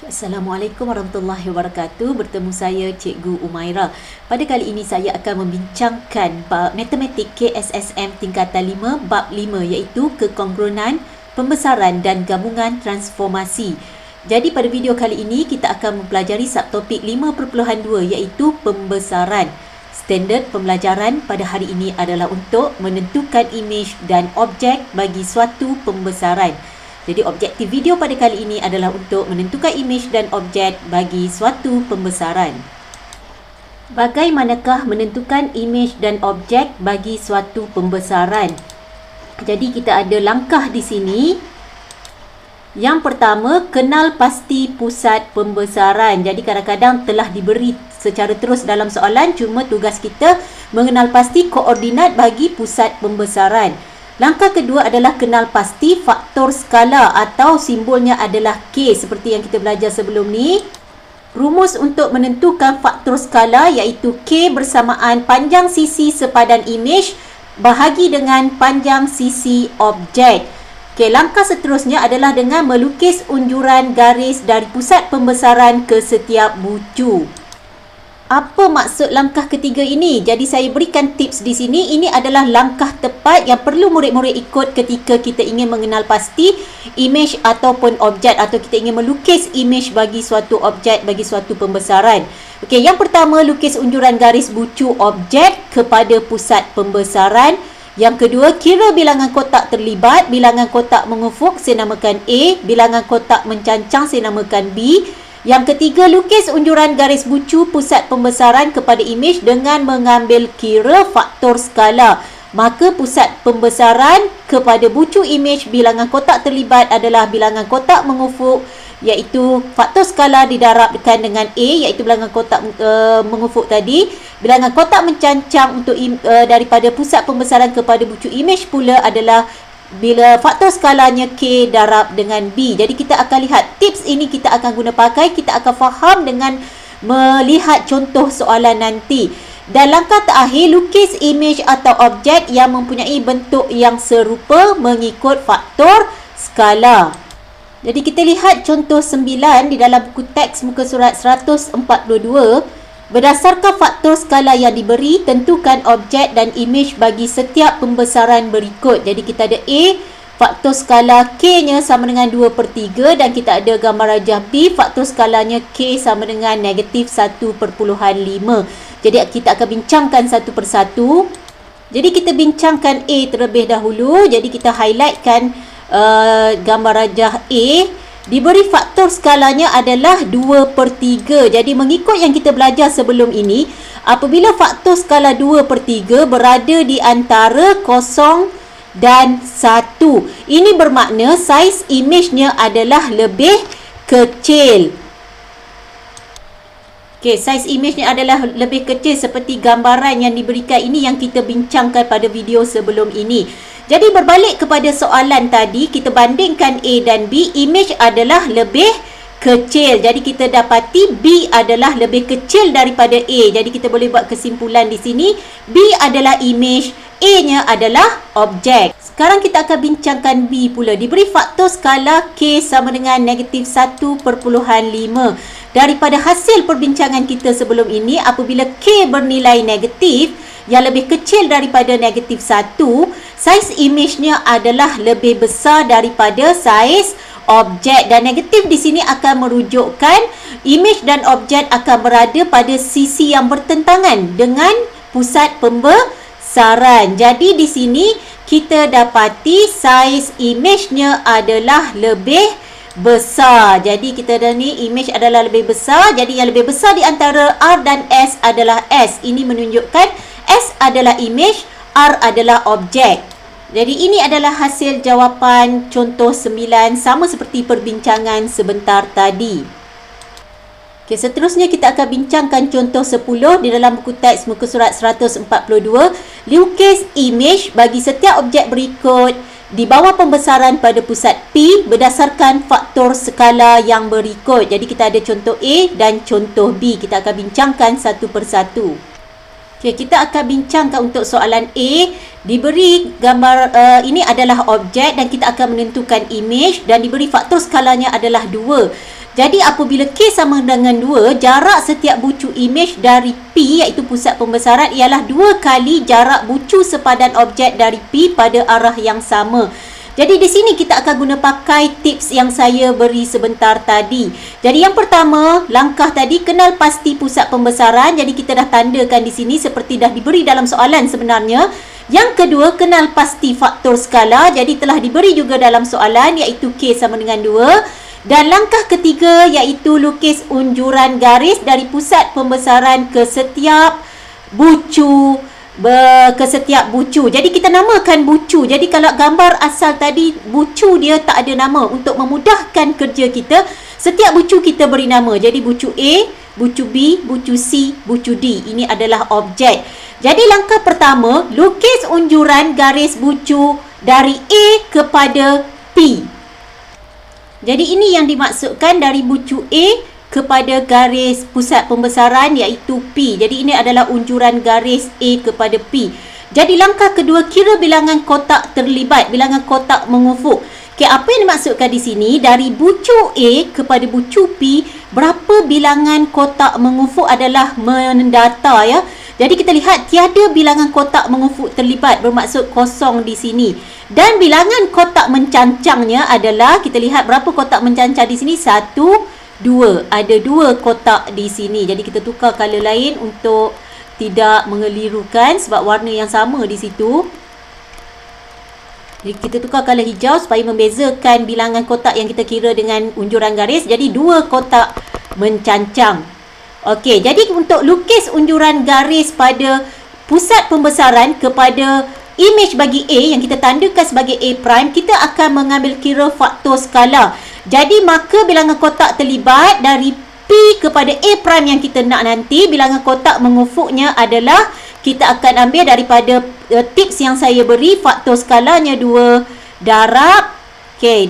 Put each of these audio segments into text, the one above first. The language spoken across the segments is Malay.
Assalamualaikum warahmatullahi wabarakatuh. Bertemu saya Cikgu Umaira. Pada kali ini saya akan membincangkan matematik KSSM tingkatan 5 bab 5 iaitu kekongrunan, pembesaran dan gabungan transformasi. Jadi pada video kali ini kita akan mempelajari subtopik 5.2 iaitu pembesaran. Standard pembelajaran pada hari ini adalah untuk menentukan imej dan objek bagi suatu pembesaran. Jadi objektif video pada kali ini adalah untuk menentukan imej dan objek bagi suatu pembesaran. Bagaimanakah menentukan imej dan objek bagi suatu pembesaran? Jadi kita ada langkah di sini. Yang pertama, kenal pasti pusat pembesaran. Jadi kadang-kadang telah diberi secara terus dalam soalan, cuma tugas kita mengenal pasti koordinat bagi pusat pembesaran. Langkah kedua adalah kenal pasti faktor skala atau simbolnya adalah K seperti yang kita belajar sebelum ni. Rumus untuk menentukan faktor skala iaitu K bersamaan panjang sisi sepadan imej bahagi dengan panjang sisi objek. Okey, langkah seterusnya adalah dengan melukis unjuran garis dari pusat pembesaran ke setiap bucu. Apa maksud langkah ketiga ini? Jadi saya berikan tips di sini. Ini adalah langkah tepat yang perlu murid-murid ikut ketika kita ingin mengenal pasti imej ataupun objek, atau kita ingin melukis imej bagi suatu objek, bagi suatu pembesaran. Okey, yang pertama, lukis unjuran garis bucu objek kepada pusat pembesaran. Yang kedua, kira bilangan kotak terlibat. Bilangan kotak mengufuk saya namakan A, bilangan kotak mencancang saya namakan B. Yang ketiga, lukis unjuran garis bucu pusat pembesaran kepada imej dengan mengambil kira faktor skala. Maka pusat pembesaran kepada bucu imej bilangan kotak terlibat adalah bilangan kotak mengufuk, iaitu faktor skala didarabkan dengan A, iaitu bilangan kotak mengufuk tadi. Bilangan kotak mencancang untuk daripada pusat pembesaran kepada bucu imej pula adalah bila faktor skalanya K darab dengan B. Jadi kita akan lihat tips ini kita akan guna pakai, kita akan faham dengan melihat contoh soalan nanti. Dan langkah terakhir, lukis imej atau objek yang mempunyai bentuk yang serupa mengikut faktor skala. Jadi kita lihat contoh 9 di dalam buku teks muka surat 142. Berdasarkan faktor skala yang diberi, tentukan objek dan imej bagi setiap pembesaran berikut. Jadi kita ada A, faktor skala K-nya sama dengan 2/3 dan kita ada gambar rajah B, faktor skalanya K sama dengan negatif 1/5. Jadi kita akan bincangkan satu persatu. Jadi kita bincangkan A terlebih dahulu. Jadi kita highlightkan gambar rajah A. Diberi faktor skalanya adalah 2/3. Jadi mengikut yang kita belajar sebelum ini, apabila faktor skala 2/3 berada di antara 0 dan 1, ini bermakna saiz imejnya adalah lebih kecil. Okey, saiz imejnya adalah lebih kecil seperti gambaran yang diberikan ini yang kita bincangkan pada video sebelum ini. Jadi berbalik kepada soalan tadi, kita bandingkan A dan B, imej adalah lebih kecil. Jadi kita dapati B adalah lebih kecil daripada A. Jadi kita boleh buat kesimpulan di sini, B adalah imej, A-nya adalah objek. Sekarang kita akan bincangkan B pula. Diberi faktor skala K sama dengan negatif 1/5. Daripada hasil perbincangan kita sebelum ini, apabila K bernilai negatif, yang lebih kecil daripada negatif 1, saiz imejnya adalah lebih besar daripada saiz objek. Dan negatif di sini akan merujukkan imej dan objek akan berada pada sisi yang bertentangan dengan pusat pembesaran. Jadi di sini kita dapati saiz imejnya adalah lebih besar. Jadi kita dah ni imej adalah lebih besar. Jadi yang lebih besar di antara R dan S adalah S. Ini menunjukkan S adalah imej, R adalah objek. Jadi ini adalah hasil jawapan contoh 9, sama seperti perbincangan sebentar tadi. Okey, seterusnya kita akan bincangkan contoh 10 di dalam buku teks muka surat 142. Lukis imej bagi setiap objek berikut di bawah pembesaran pada pusat P berdasarkan faktor skala yang berikut. Jadi kita ada contoh A dan contoh B. Kita akan bincangkan satu persatu. Okay, kita akan bincangkan untuk soalan A. Diberi gambar ini adalah objek dan kita akan menentukan imej dan diberi faktor skalanya adalah 2. Jadi apabila K sama dengan 2, jarak setiap bucu imej dari P iaitu pusat pembesaran ialah 2 kali jarak bucu sepadan objek dari P pada arah yang sama. Jadi di sini kita akan guna pakai tips yang saya beri sebentar tadi. Jadi yang pertama, langkah tadi kenal pasti pusat pembesaran. Jadi kita dah tandakan di sini seperti dah diberi dalam soalan sebenarnya. Yang kedua, kenal pasti faktor skala. Jadi telah diberi juga dalam soalan iaitu K sama dengan 2. Dan langkah ketiga iaitu lukis unjuran garis dari pusat pembesaran ke setiap bucu. Jadi kita namakan bucu. Jadi kalau gambar asal tadi bucu dia tak ada nama. Untuk memudahkan kerja kita, setiap bucu kita beri nama. Jadi bucu A, bucu B, bucu C, bucu D. Ini adalah objek. Jadi langkah pertama, lukis unjuran garis bucu dari A kepada P. Jadi ini yang dimaksudkan dari bucu A kepada garis pusat pembesaran iaitu P. Jadi ini adalah unjuran garis A kepada P. Jadi langkah kedua, kira bilangan kotak terlibat, bilangan kotak mengufuk. Okay, apa yang dimaksudkan di sini? Dari bucu A kepada bucu P, berapa bilangan kotak mengufuk adalah mendata ya. Jadi kita lihat tiada bilangan kotak mengufuk terlibat, bermaksud kosong di sini. Dan bilangan kotak mencancangnya adalah, kita lihat berapa kotak mencancang di sini? 1, 2. Ada 2 kotak di sini. Jadi kita tukar color lain untuk tidak mengelirukan sebab warna yang sama di situ. Jadi kita tukar color hijau supaya membezakan bilangan kotak yang kita kira dengan unjuran garis. Jadi 2 kotak mencancang. Okey, jadi untuk lukis unjuran garis pada pusat pembesaran kepada imej bagi A yang kita tandakan sebagai A prime, kita akan mengambil kira faktor skala. Jadi maka bilangan kotak terlibat dari P kepada A prime yang kita nak nanti, bilangan kotak mengufuknya adalah kita akan ambil daripada tips yang saya beri, faktor skalanya 2 darab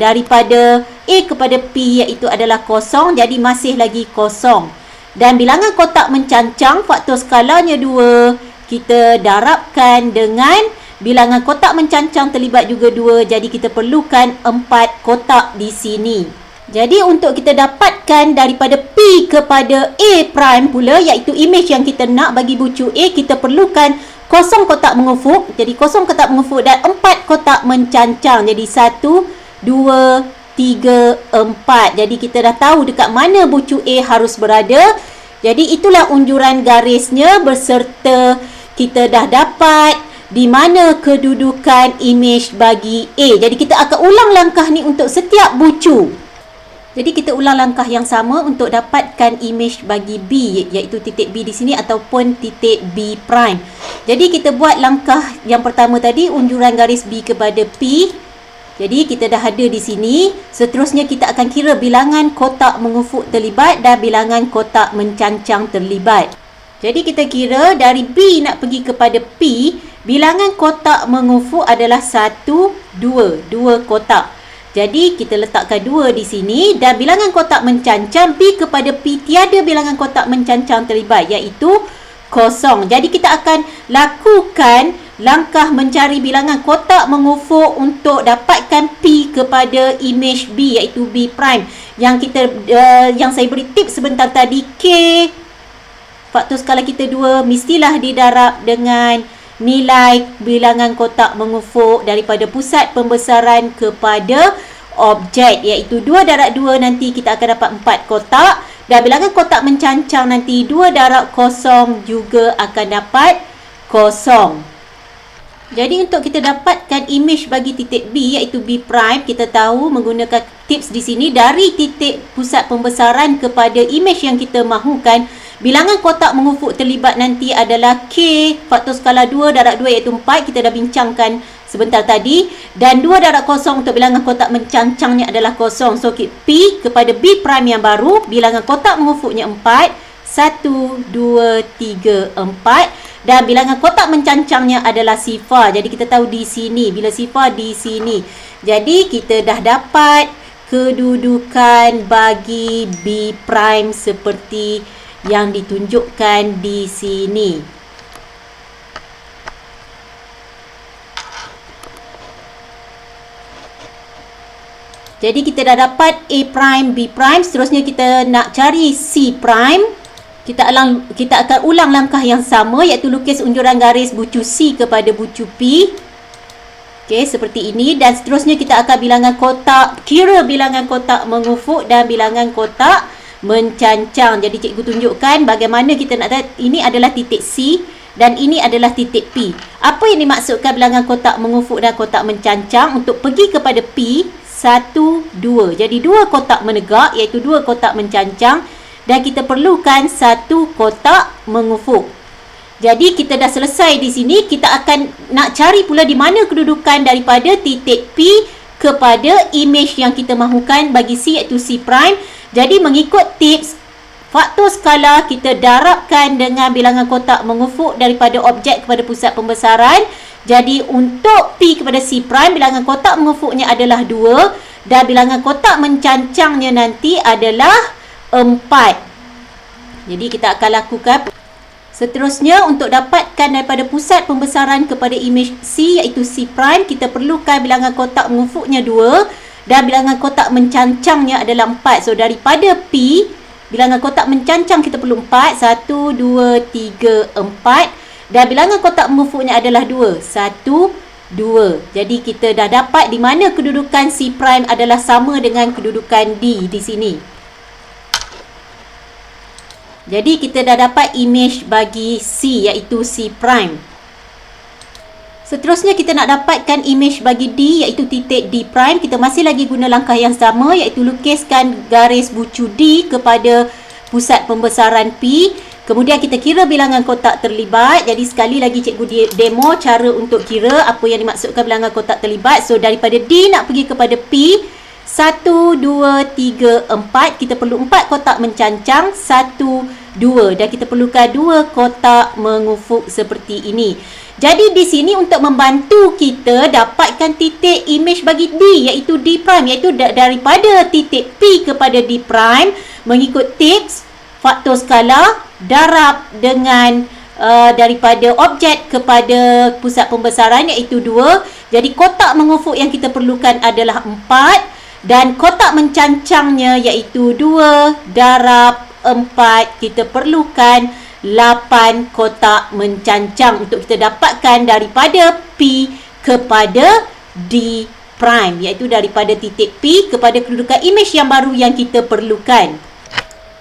daripada A kepada P iaitu adalah kosong, jadi masih lagi kosong. Dan bilangan kotak mencancang, faktor skalanya 2, kita darabkan dengan bilangan kotak mencancang terlibat juga 2, jadi kita perlukan 4 kotak di sini. Jadi untuk kita dapatkan daripada P kepada A prime pula, iaitu imej yang kita nak bagi bucu A, kita perlukan kosong kotak mengufuk. Jadi kosong kotak mengufuk dan 4 kotak mencancang. Jadi 1, 2, 3, 4. Jadi kita dah tahu dekat mana bucu A harus berada. Jadi itulah unjuran garisnya berserta kita dah dapat di mana kedudukan imej bagi A. Jadi kita akan ulang langkah ni untuk setiap bucu. Jadi kita ulang langkah yang sama untuk dapatkan imej bagi B, iaitu titik B di sini ataupun titik B prime. Jadi kita buat langkah yang pertama tadi, unjuran garis B kepada P. Jadi kita dah ada di sini. Seterusnya kita akan kira bilangan kotak mengufuk terlibat dan bilangan kotak mencancang terlibat. Jadi kita kira dari B nak pergi kepada P, bilangan kotak mengufuk adalah 1, 2. 2 kotak. Jadi kita letakkan 2 di sini dan bilangan kotak mencancang B kepada P tiada bilangan kotak mencancang terlibat iaitu kosong. Jadi kita akan lakukan langkah mencari bilangan kotak mengufuk untuk dapatkan P kepada imej B iaitu B prime. Yang saya beri tips sebentar tadi, K faktor skala kita 2 mestilah didarab dengan nilai bilangan kotak mengufuk daripada pusat pembesaran kepada objek iaitu 2 darab 2, nanti kita akan dapat 4 kotak. Dan bilangan kotak mencancang nanti 2 darab kosong juga akan dapat kosong. Jadi untuk kita dapatkan imej bagi titik B iaitu B prime, kita tahu menggunakan tips di sini dari titik pusat pembesaran kepada imej yang kita mahukan. Bilangan kotak mengufuk terlibat nanti adalah K faktor skala 2 darab 2 iaitu 4. Kita dah bincangkan sebentar tadi. Dan 2 darab kosong untuk bilangan kotak mencancangnya adalah kosong. So P kepada B prime yang baru, bilangan kotak mengufuknya 4. 1, 2, 3, 4. Dan bilangan kotak mencancangnya adalah sifar. Jadi kita tahu di sini. Bila sifar di sini. Jadi kita dah dapat kedudukan bagi B prime seperti yang ditunjukkan di sini. Jadi kita dah dapat A prime, B prime. Seterusnya kita nak cari C prime. Kita akan ulang langkah yang sama, iaitu lukis unjuran garis bucu C kepada bucu P. Okey, seperti ini. Dan seterusnya kita akan bilangan kotak, kira bilangan kotak mengufuk dan bilangan kotak mencancang. Jadi cikgu tunjukkan bagaimana kita nak tahu ini adalah titik C dan ini adalah titik P. Apa yang dimaksudkan bilangan kotak mengufuk dan kotak mencancang? Untuk pergi kepada P, 1, 2. Jadi 2 kotak menegak, iaitu 2 kotak mencancang. Dan kita perlukan 1 kotak mengufuk. Jadi kita dah selesai di sini. Kita akan nak cari pula di mana kedudukan daripada titik P kepada imej yang kita mahukan bagi C, iaitu C prime. Jadi mengikut tips faktor skala, kita darabkan dengan bilangan kotak mengufuk daripada objek kepada pusat pembesaran. Jadi untuk P kepada C prime, bilangan kotak mengufuknya adalah 2 dan bilangan kotak mencancangnya nanti adalah 4. Jadi kita akan lakukan. Seterusnya, untuk dapatkan daripada pusat pembesaran kepada imej C, iaitu C prime, kita perlukan bilangan kotak mengufuknya 2 dan bilangan kotak mencancangnya adalah 4. So daripada P, bilangan kotak mencancang kita perlu 4. 1, 2, 3, 4. Dan bilangan kotak mengufuknya adalah 2. 1, 2. Jadi kita dah dapat di mana kedudukan C prime adalah sama dengan kedudukan D di sini. Jadi kita dah dapat imej bagi C, iaitu C prime. Seterusnya kita nak dapatkan imej bagi D, iaitu titik D prime. Kita masih lagi guna langkah yang sama, iaitu lukiskan garis bucu D kepada pusat pembesaran P. Kemudian kita kira bilangan kotak terlibat. Jadi sekali lagi cikgu demo cara untuk kira apa yang dimaksudkan bilangan kotak terlibat. So daripada D nak pergi kepada P, 1, 2, 3, 4. Kita perlu 4 kotak mencancang, 1, 2. Dan kita perlukan 2 kotak mengufuk seperti ini. Jadi di sini untuk membantu kita dapatkan titik imej bagi D, iaitu D prime, iaitu daripada titik P kepada D prime, mengikut tips faktor skala, darab dengan daripada objek kepada pusat pembesaran, iaitu 2. Jadi kotak mengufuk yang kita perlukan adalah 4. Dan kotak mencancangnya iaitu 2 darab 4. Kita perlukan 8 kotak mencancang untuk kita dapatkan daripada P kepada D prime, iaitu daripada titik P kepada kedudukan imej yang baru yang kita perlukan.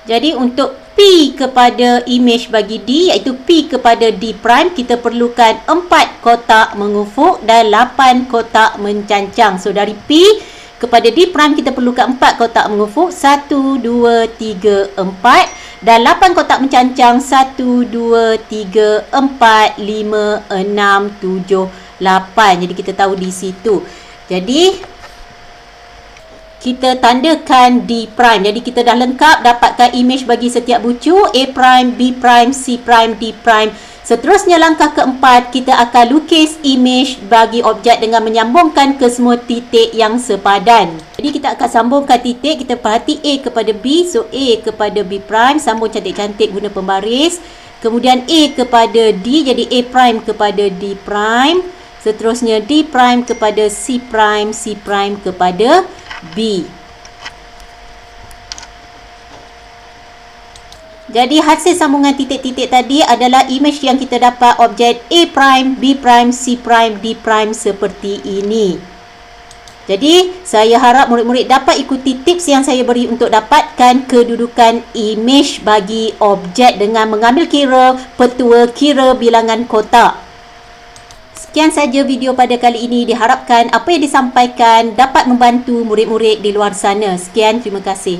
Jadi untuk P kepada imej bagi D, iaitu P kepada D prime, kita perlukan 4 kotak mengufuk dan 8 kotak mencancang. So dari P kepada D prime kita perlukan 4 kotak mengufuk, 1, 2, 3, 4. Dan 8 kotak mencancang, 1, 2, 3, 4, 5, 6, 7, 8. Jadi kita tahu di situ. Jadi kita tandakan D prime. Jadi kita dah lengkap dapatkan imej bagi setiap bucu, A prime, B prime, C prime, D prime. Seterusnya langkah keempat, kita akan lukis imej bagi objek dengan menyambungkan ke semua titik yang sepadan. Jadi kita akan sambungkan titik, kita perhati A kepada B. So A kepada B prime, sambung cantik-cantik guna pembaris. Kemudian A kepada D, jadi A prime kepada D prime. Seterusnya D prime kepada C prime, C prime kepada B. Jadi hasil sambungan titik-titik tadi adalah imej yang kita dapat objek A prime, B prime, C prime, D prime seperti ini. Jadi saya harap murid-murid dapat ikuti tips yang saya beri untuk dapatkan kedudukan imej bagi objek dengan mengambil kira petua kira bilangan kotak. Sekian saja video pada kali ini. Diharapkan apa yang disampaikan dapat membantu murid-murid di luar sana. Sekian, terima kasih.